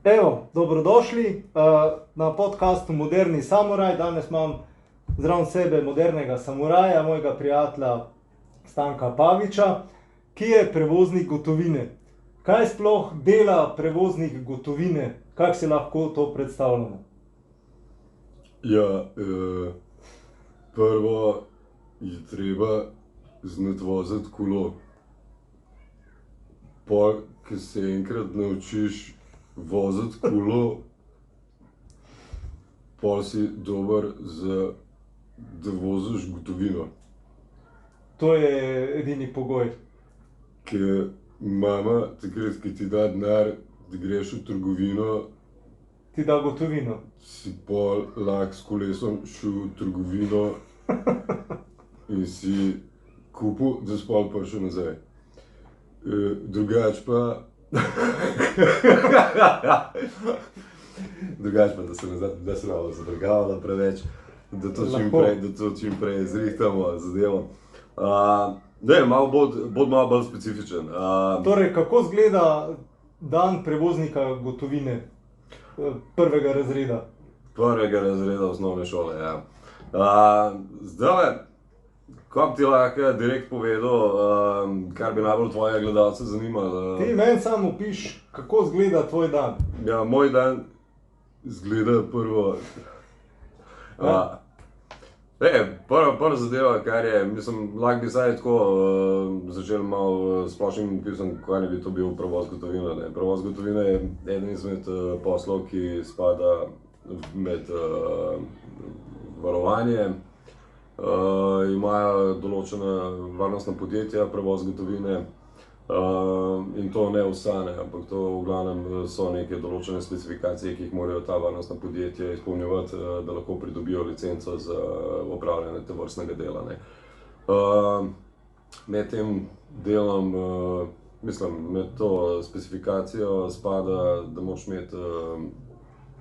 Evo, dobrodošli na podkastu Moderni samuraj. Danes imam zraven sebe modernega samuraja, mojega prijatelja Stanka Paviča, ki je prevoznik gotovine. Kaj sploh dela prevoznik gotovine? Kako si lahko to predstavljamo? Ja, prvo je treba znati voziti kolo. Pol, ko se enkrat naučiš voziti kolo, pol si dober da voziš gotovino. To je edini pogoj. Ker mama takrat, ko ti da denar, da greš v trgovino, Ti da gotovino. si pol lahko s kolesom šel v trgovino in si kupil, da si pol prišel nazaj. Drugače pa da se malo zadrgavamo preveč, da to čim prej zrihtamo zadevo. Bod malo bolj specifičen. Torej, kako izgleda dan prevoznika gotovine prvega razreda? Prvega razreda osnovne šole, ja. Zdaj, kako ti lahko direkt povedal, kar bi najbolj tvoje gledalce zanimalo? Ti meni samo opiš, kako izgleda tvoj dan. Ja, moj dan izgleda prvo. Prva zadeva, kar je, mislim, lahko bi saj tako začel malo splošnim opisom, kaj ne bi to bil prevoz gotovine, ne. Prevoz gotovine je eden izmed poslov, ki spada med varovanje. Imajo določena varnostna podjetja prevoz gotovine, in to ne vsa, ne, ampak to v glavnem so neke določene specifikacije, ki jih morajo ta varnostna podjetja izpolnjevati, da lahko pridobijo licenco za opravljanje tovrstnega dela, ne. Med tem delom, med to specifikacijo spada, da moraš imeti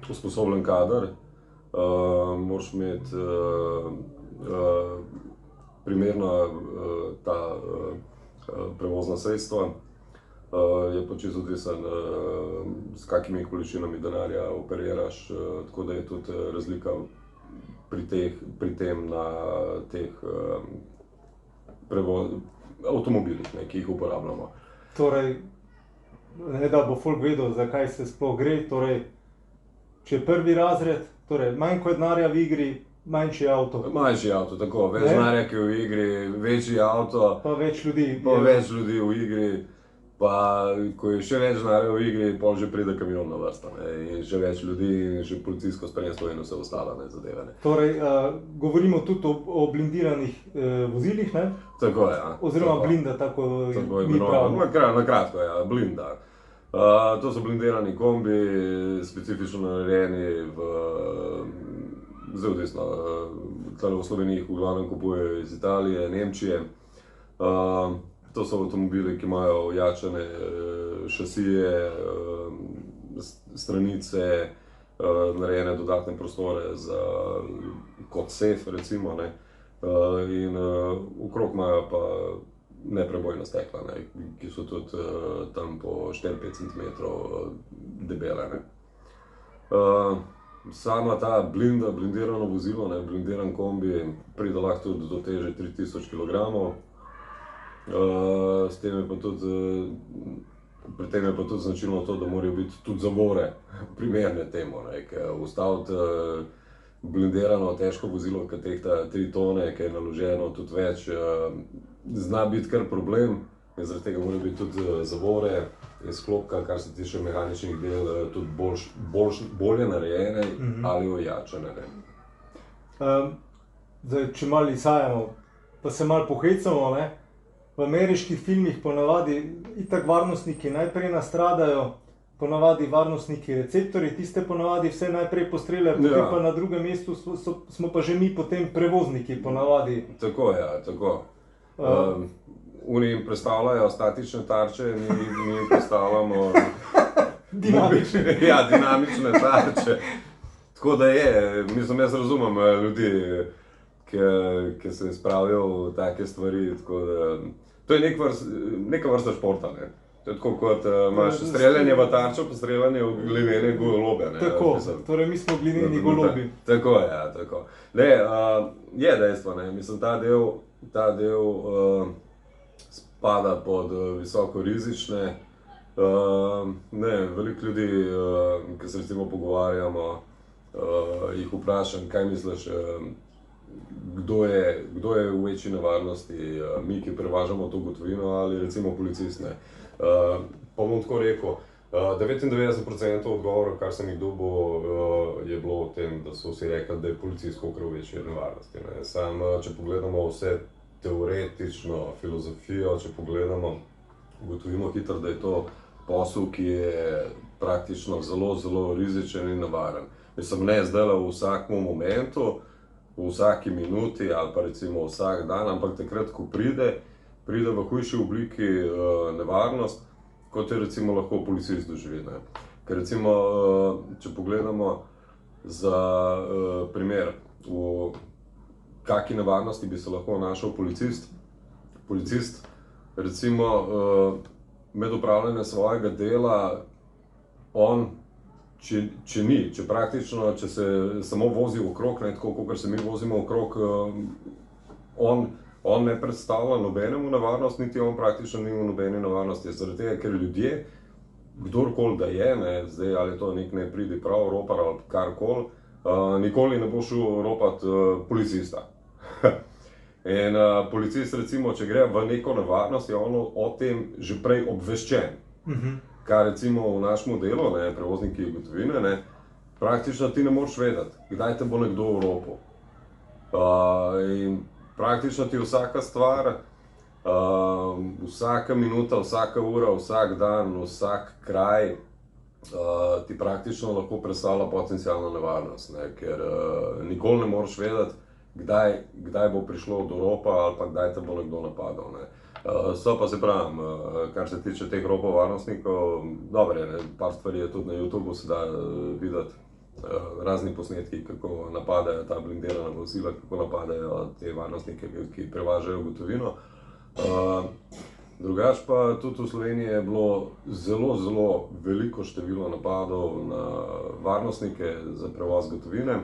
usposobljen kader, moraš imeti primerna prevozna sredstva, je pa čisto odvisen, s kakimi količinami denarja operiraš, tako da je tudi razlika pri tem na teh avtomobilih, ne, ki jih uporabljamo. Torej, ne da bo folk vedel, za kaj se sploh gre, torej, če je prvi razred, torej manj kot je denarja v igri, manjši avto. Manjši avto, tako, več denarja, ki je v igri, večji avto. Pa več ljudi. Pa več ljudi v igri, pa ko je še več denarja v igri, pol že pride kamion na vrsto, ne, in še več ljudi, in še policijsko spremstvo in vse ostalo, ne, zadeve, ne. Torej, govorimo tudi o blindiranih vozilih, ne? Tako je, ja. Oziroma blinda, tako mi pravimo. Na kratko, ja, blinda. To so blindirani kombi, specifično narejeni zelo odvisno, tule v Sloveniji jih v glavnem kupujejo iz Italije, Nemčije. To so avtomobili, ki imajo ojačane šasije, stranice, narejene dodatne prostore kot sef, recimo, ne. In okrog imajo pa neprebojna stekla, ne, ki so tudi tam po 4-5 centimetrov debele, ne. Sama ta blindirano vozilo, ne, blindiran kombi, pride lahko tudi do teže 3000 kilogramov. Pri tem je pa tudi značilno to, da morajo biti tudi zavore primerne temu, ne, ker ustaviti blindirano težko vozilo, ki tehta 3 tone, ki je naloženo tudi več, zna biti kar problem. In zaradi tega morajo biti tudi zavore in sklopka, kar se tiče mehaničnih del, tudi bolje narejene ali ojačane, ne. Zdaj, če malo izhajamo, pa se malo pohecamo, ne. V ameriških filmih ponavadi itak varnostniki najprej nastradajo, ponavadi varnostniki receptorji, tiste ponavadi vse najprej postreljajo, potem pa na drugem mestu smo pa že mi potem prevozniki ponavadi. Tako, ja, tako. Oni jim predstavljajo statične tarče, mi jim predstavljamo dinamične tarče. Tako da je, mislim, jaz razumem ljudi, ki se spravijo v take stvari, tako da to je neka vrsta športa, ne. To je tako kot imaš streljanje v tarčo, pa streljanje v glinene golobe. Tako, torej mi smo glineni golobi. Tako, ja, tako. Ne, je dejstvo, ne, mislim, ta del spada pod visoko rizične. Ne, veliko ljudi, ki se recimo pogovarjamo, jih vprašam, kaj misliš, kdo je v večji nevarnosti, mi, ki prevažamo to gotovino ali recimo policist, ne. Pa bom tako rekel, 99% odgovorov, kar sem jih dobil, je bilo o tem, da so vsi rekli, da je policist kolikor v večji nevarnosti, ne. Sam, če pogledamo vse teoretično filozofijo, če pogledamo, ugotovimo hitro, da je to posel, ki je praktično zelo, zelo rizičen in nevaren. Mislim, ne zdaj v vsakem momentu, v vsaki minuti ali pa recimo vsak dan, ampak takrat, ko pride v hujši obliki nevarnost, kot je recimo lahko policist doživi, ne. Ker recimo, če pogledamo za primer, v kaki nevarnosti bi se lahko našel policist. Policist recimo med opravljanjem svojega dela, če praktično, če se samo vozi okrog, ne, tako kakor se mi vozimo okrog, on ne predstavlja nobenemu nevarnost, niti on praktično ni v nobeni nevarnosti, zaradi tega, ker ljudje, kdorkoli da je, ne, zdaj ali je to nek nepridiprav ropar ali karkoli, nikoli ne bo šel ropat policista. In policist recimo, če gre v neko nevarnost, je on o tem že prej obveščen. Kar recimo v našem delu, ne, prevozniki gotovine, ne, praktično ti ne moreš vedeti, kdaj te bo nekdo oropal. In praktično ti vsaka stvar, vsaka minuta, vsaka ura, vsak dan, vsak kraj ti praktično lahko predstavlja potencialno nevarnost, ne, ker nikoli ne moreš vedeti, kdaj bo prišlo do ropa ali pa kdaj te bo nekdo napadal, ne. So pa se pravim, kar se tiče teh ropov varnostnikov, dobro je, par stvari je tudi na YouTubu se da videti, razni posnetki, kako napadajo ta blindirana vozila, kako napadajo te varnostnike, ki prevažajo gotovino. Drugače pa tudi v Sloveniji je bilo zelo, zelo veliko število napadov na varnostnike za prevoz gotovine.